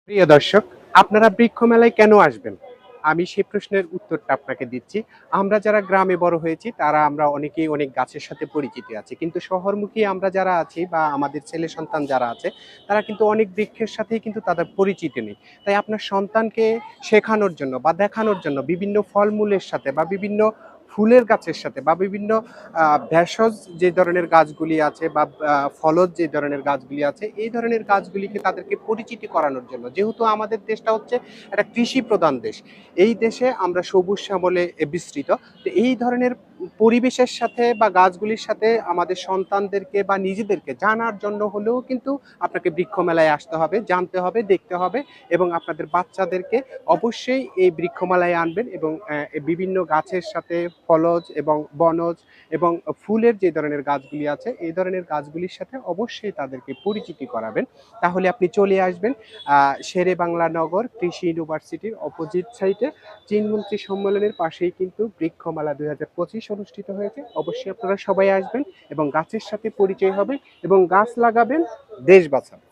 প্রিয় দর্শক, আপনারা বৃক্ষ মেলায় কেন আসবেন? আমি সেই প্রশ্নের উত্তরটা আপনাকে দিচ্ছি। আমরা যারা গ্রামে বড় হয়েছি তারা আমরা অনেকেই অনেক গাছের সাথে পরিচিত আছি। কিন্তু শহরমুখী আমরা যারা আছি বা আমাদের ছেলে সন্তান যারা আছে তারা কিন্তু অনেক বৃক্ষের সাথেই কিন্তু তাদের পরিচিত নেই। তাই আপনার সন্তানকে শেখানোর জন্য বা দেখানোর জন্য বিভিন্ন ফলমূলের সাথে বা বিভিন্ন ফুলের গাছের সাথে বা বিভিন্ন ভেষজ যে ধরনের গাছগুলি আছে বা ফলজ যে ধরনের গাছগুলি আছে এই ধরনের গাছগুলিকে তাদেরকে পরিচিতি করানোর জন্য। যেহেতু আমাদের দেশটা হচ্ছে একটা কৃষি প্রধান দেশ। এই দেশে আমরা সবুজ শ্যামলে বিস্তৃত। তো এই ধরনের পরিবেশের সাথে বা গাছগুলির সাথে আমাদের সন্তানদেরকে বা নিজেদেরকে জানার জন্য হলেও কিন্তু আপনাকে বৃক্ষ মেলায় আসতে হবে, জানতে হবে, দেখতে হবে এবং আপনাদের বাচ্চাদেরকে অবশ্যই এই বৃক্ষমেলায় আনবেন এবং বিভিন্ন গাছের সাথে ফলজ এবং বনজ এবং ফুলের যে ধরনের গাছগুলি আছে এই ধরনের গাছগুলির সাথে অবশ্যই তাদেরকে পরিচিতি করাবেন। তাহলে আপনি চলে আসবেন শেরে বাংলা নগর কৃষি ইউনিভার্সিটির অপোজিট সাইডে চীনমন্ত্রী সম্মেলনের পাশেই কিন্তু বৃক্ষমেলা 2025 অনুষ্ঠিত হয়েছে। অবশ্যই আপনারা সবাই আসবেন এবং গাছের সাথে পরিচয় হবে এবং গাছ লাগাবেন, দেশ বাঁচাবেন।